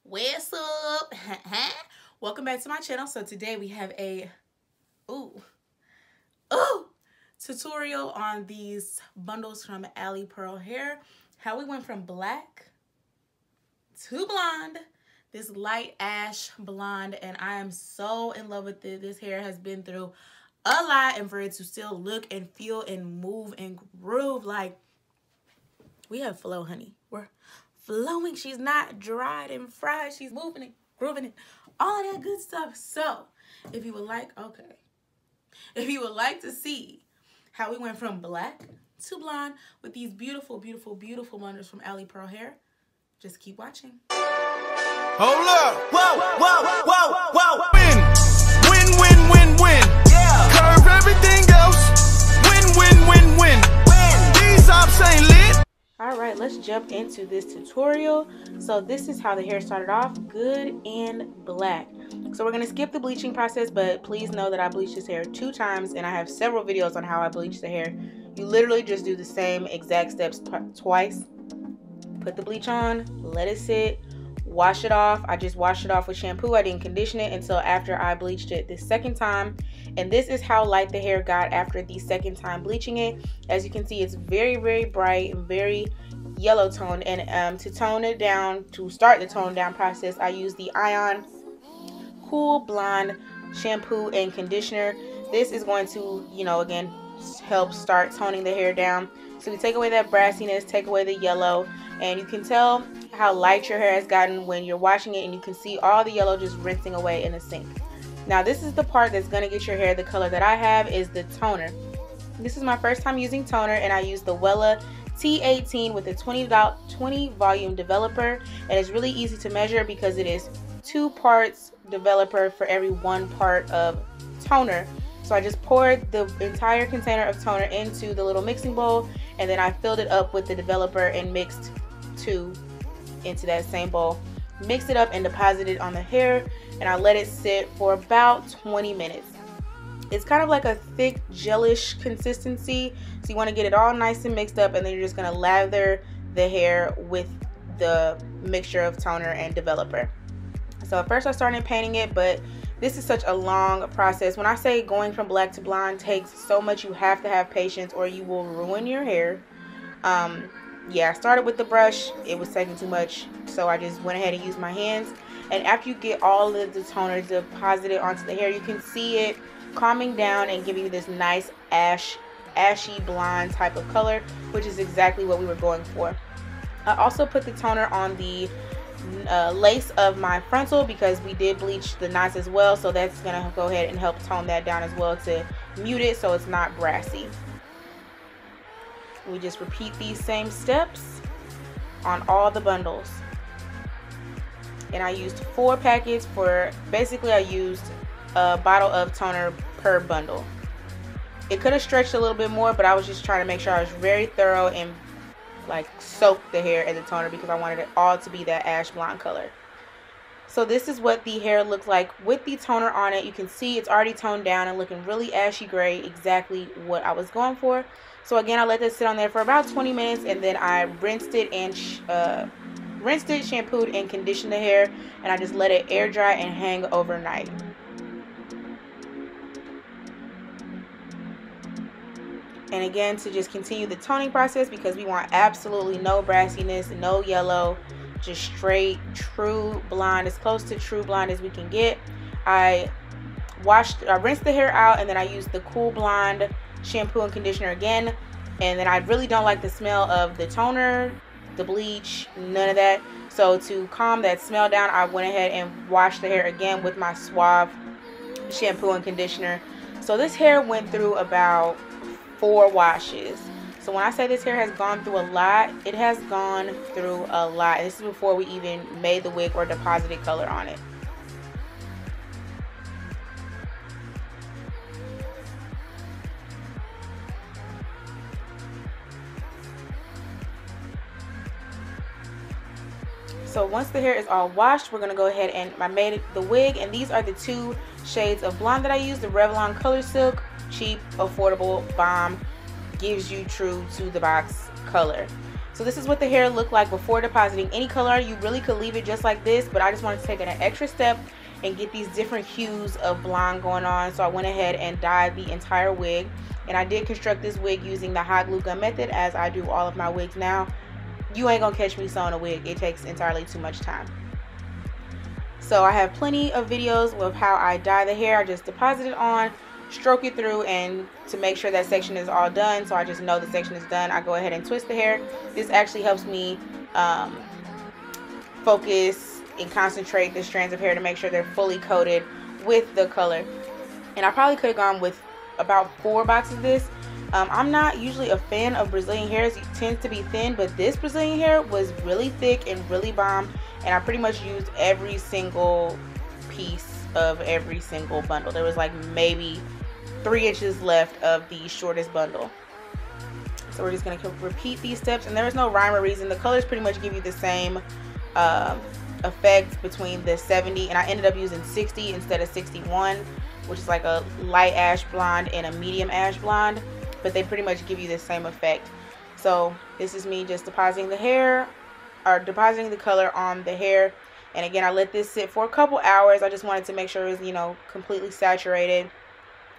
What's up? Welcome back to my channel. So today we have a tutorial on these bundles from Ali Pearl Hair. How we went from black to blonde, this light ash blonde, and I am so in love with it. This hair has been through a lot, and for it to still look and feel and move and groove, like, we have flow, honey. We're flowing. She's not dried and fried. She's moving and grooving and all of that good stuff. So if you would like, if you would like to see how we went from black to blonde with these beautiful, beautiful, beautiful bundles from Ali Pearl Hair, just keep watching. Hold up. Whoa, whoa, whoa, whoa. Win, win, win, win, win. Yeah. Curve everything else. Win, win, win, win. These ops ain't lit. Alright, let's jump into this tutorial. So this is how the hair started off, good and black. So we're going to skip the bleaching process, but please know that I bleached this hair 2 times, and I have several videos on how I bleach the hair. You literally just do the same exact steps twice. Put the bleach on, let it sit, wash it off. I just washed it off with shampoo. I didn't condition it until after I bleached it the second time. And this is how light the hair got after the second time bleaching it. As you can see, it's very, very bright and very yellow toned. And to tone it down, to start the tone down process, I use the Ion Cool Blonde shampoo and conditioner. This is going to, again, help start toning the hair down. So we take away that brassiness, take away the yellow, and you can tell how light your hair has gotten when you're washing it, and you can see all the yellow just rinsing away in the sink. Now this is the part that's going to get your hair the color that I have, is the toner. This is my first time using toner, and I use the Wella T18 with a 20 volume developer, and it's really easy to measure because it is 2 parts developer for every 1 part of toner. So I just poured the entire container of toner into the little mixing bowl, and then I filled it up with the developer and mixed 2 into that same bowl. Mixed it up and deposited it on the hair, and I let it sit for about 20 minutes. It's kind of like a thick gelish consistency, so you want to get it all nice and mixed up, and then you're just going to lather the hair with the mixture of toner and developer. So at first I started painting it, but this is such a long process. When I say going from black to blonde takes so much, you have to have patience or you will ruin your hair. Yeah, I started with the brush. It was taking too much, so I just went ahead and used my hands. And after you get all of the toner deposited onto the hair, you can see it calming down and giving you this nice ashy blonde type of color, which is exactly what we were going for. I also put the toner on the lace of my frontal because we did bleach the knots as well, so that's gonna go ahead and help tone that down as well to mute it so it's not brassy. We just repeat these same steps on all the bundles, and I used 4 packets for, basically I used a bottle of toner per bundle. It could have stretched a little bit more, but I was just trying to make sure I was very thorough and like soak the hair in the toner because I wanted it all to be that ash blonde color. So this is what the hair looks like with the toner on it. You can see it's already toned down and looking really ashy gray, exactly what I was going for. So again, I let this sit on there for about 20 minutes, and then I rinsed it, shampooed and conditioned the hair, and I just let it air dry and hang overnight. And again, to just continue the toning process because we want absolutely no brassiness, no yellow, just straight true blonde, as close to true blonde as we can get. I rinsed the hair out, and then I used the Cool Blonde shampoo and conditioner again. And then I really don't like the smell of the toner, the bleach, none of that. So to calm that smell down, I went ahead and washed the hair again with my Suave shampoo and conditioner. So this hair went through about 4 washes. So when I say this hair has gone through a lot, it has gone through a lot. This is before we even made the wig or deposited color on it. So once the hair is all washed, we're going to go ahead and I made the wig, and these are the 2 shades of blonde that I used. The Revlon Color Silk, cheap, affordable, bomb, gives you true to the box color. So this is what the hair looked like before depositing any color. You really could leave it just like this, but I just wanted to take it an extra step and get these different hues of blonde going on. So I went ahead and dyed the entire wig, and I did construct this wig using the hot glue gun method, as I do all of my wigs now. You ain't gonna catch me sewing a wig. It takes entirely too much time. So I have plenty of videos of how I dye the hair. I just deposit it on, stroke it through, and to make sure that section is all done, so I just know the section is done, I go ahead and twist the hair. This actually helps me focus and concentrate the strands of hair to make sure they're fully coated with the color. And I probably could have gone with about 4 boxes of this. I'm not usually a fan of Brazilian hairs. It tends to be thin, but this Brazilian hair was really thick and really bomb, and I pretty much used every single piece of every single bundle. There was like maybe 3 inches left of the shortest bundle. So we're just going to repeat these steps, and there is no rhyme or reason. The colors pretty much give you the same effect between the 70, and I ended up using 60 instead of 61, which is like a light ash blonde and a medium ash blonde, but they pretty much give you the same effect. So this is me just depositing the hair, or depositing the color on the hair. And again, I let this sit for a couple hours. I just wanted to make sure it was, you know, completely saturated.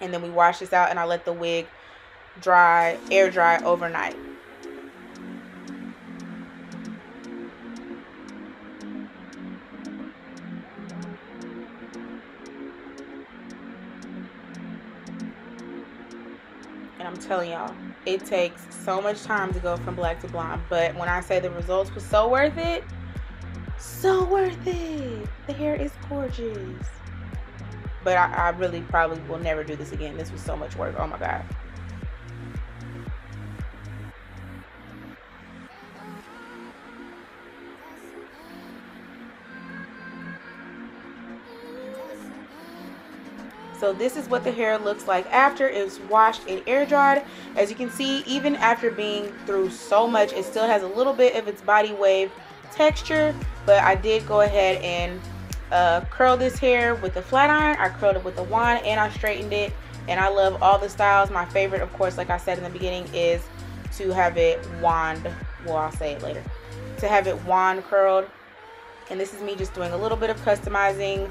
And then we wash this out, and I let the wig dry, air dry overnight. And I'm telling y'all, it takes so much time to go from black to blonde, but when I say the results were so worth it, so worth it. The hair is gorgeous. But I really probably will never do this again. This was so much work. Oh my God. So this is what the hair looks like after it's washed and air dried. As you can see, even after being through so much, it still has a little bit of its body wave texture, but I did go ahead and curl this hair with a flat iron. I curled it with a wand, and I straightened it, and I love all the styles. My favorite, of course, like I said in the beginning, is to have it wand, well, I'll say it later, to have it wand curled. And this is me just doing a little bit of customizing,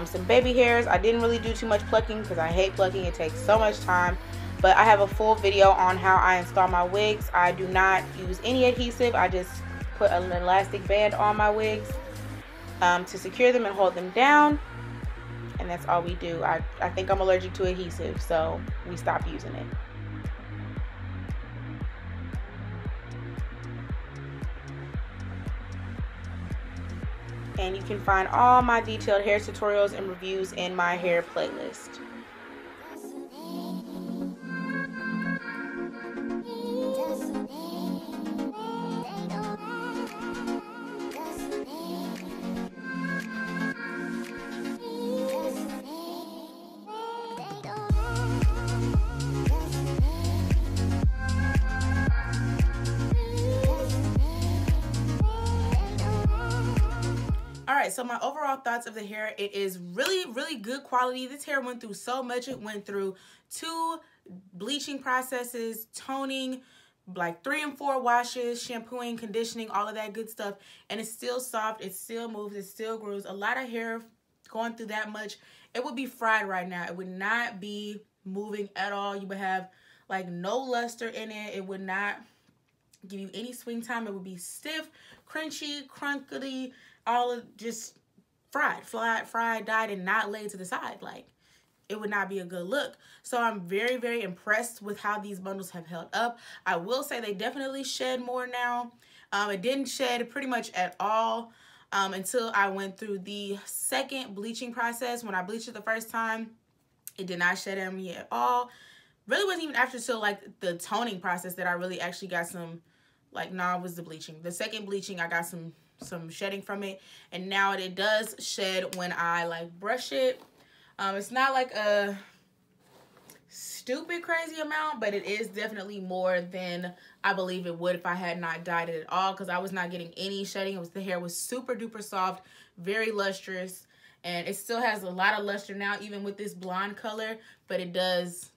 some baby hairs. I didn't really do too much plucking because I hate plucking. It takes so much time. But I have a full video on how I install my wigs. I do not use any adhesive. I just put an elastic band on my wigs to secure them and hold them down. And that's all we do. I think I'm allergic to adhesive, so we stopped using it. And you can find all my detailed hair tutorials and reviews in my hair playlist. Alright, so my overall thoughts of the hair, it is really good quality. This hair went through so much. It went through 2 bleaching processes, toning, like 3 and 4 washes, shampooing, conditioning, all of that good stuff, and it's still soft, it still moves, it still grows. A lot of hair going through that much, it would be fried right now. It would not be moving at all. You would have like no luster in it. It would not give you any swing time. It would be stiff, crunchy, crunkly, all of just fried, dyed, and not laid to the side. Like, it would not be a good look. So I'm very impressed with how these bundles have held up. I will say they definitely shed more now. It didn't shed pretty much at all until I went through the second bleaching process. When I bleached it the first time, it did not shed on me at all. Really wasn't even after till like the toning process that I really actually got some, like, it was the bleaching. The second bleaching, I got some shedding from it, and now it does shed when I like brush it. It's not like a stupid crazy amount, but it is definitely more than I believe it would if I had not dyed it at all, because I was not getting any shedding. The hair was super duper soft, very lustrous, and it still has a lot of luster now even with this blonde color, but it does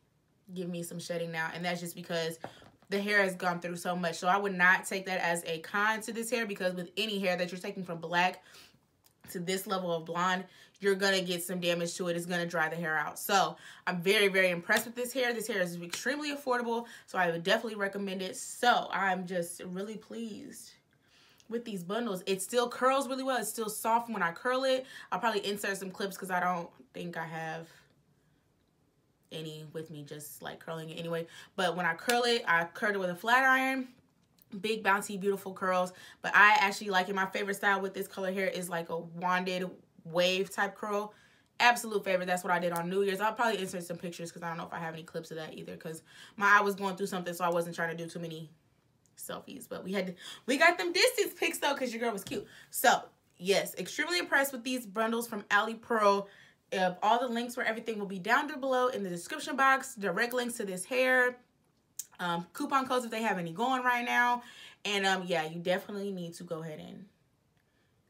give me some shedding now, and that's just because the hair has gone through so much. So I would not take that as a con to this hair, because with any hair that you're taking from black to this level of blonde, you're gonna get some damage to it. It's gonna dry the hair out. So I'm very, very impressed with this hair. This hair is extremely affordable, so I would definitely recommend it. So I'm just really pleased with these bundles. It still curls really well. It's still soft when I curl it. I'll probably insert some clips because I don't think I have any with me, just like curling it anyway. But when I curl it, I curl it with a flat iron. Big, bouncy, beautiful curls. But I actually like it. My favorite style with this color hair is like a wanded wave type curl. Absolute favorite. That's what I did on New Year's. I'll probably insert some pictures because I don't know if I have any clips of that either, because I was going through something, so I wasn't trying to do too many selfies. But we got them distance pics though, because your girl was cute. So yes, extremely impressed with these bundles from Ali Pro. All the links for everything will be down below in the description box. Direct links to this hair, coupon codes if they have any going right now. And yeah, you definitely need to go ahead and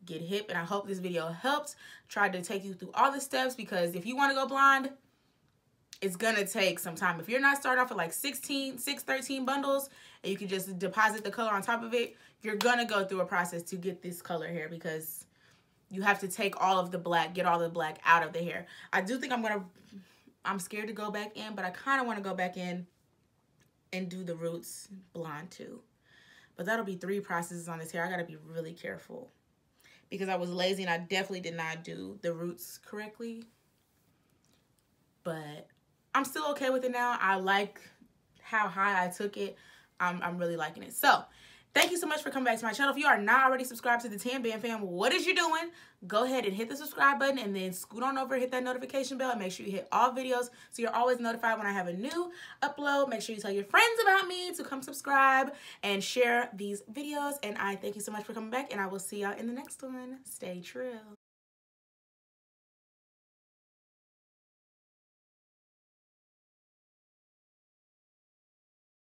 get hip. And I hope this video helped. Tried to take you through all the steps, because if you want to go blonde, it's gonna take some time. If you're not starting off with like 13 bundles and you can just deposit the color on top of it, you're gonna go through a process to get this color hair, because you have to take all of the black, get all the black out of the hair. I do think I'm scared to go back in, but I kind of want to go back in and do the roots blonde too. But that'll be 3 processes on this hair. I gotta be really careful, because I was lazy and I definitely did not do the roots correctly. But I'm still okay with it now. I like how high I took it. I'm really liking it. So thank you so much for coming back to my channel. If you are not already subscribed to the Tan Band fam, what is you doing? Go ahead and hit the subscribe button, and then scoot on over, hit that notification bell, and make sure you hit all videos so you're always notified when I have a new upload. Make sure you tell your friends about me to come subscribe and share these videos. And I thank you so much for coming back, and I will see y'all in the next one. Stay true.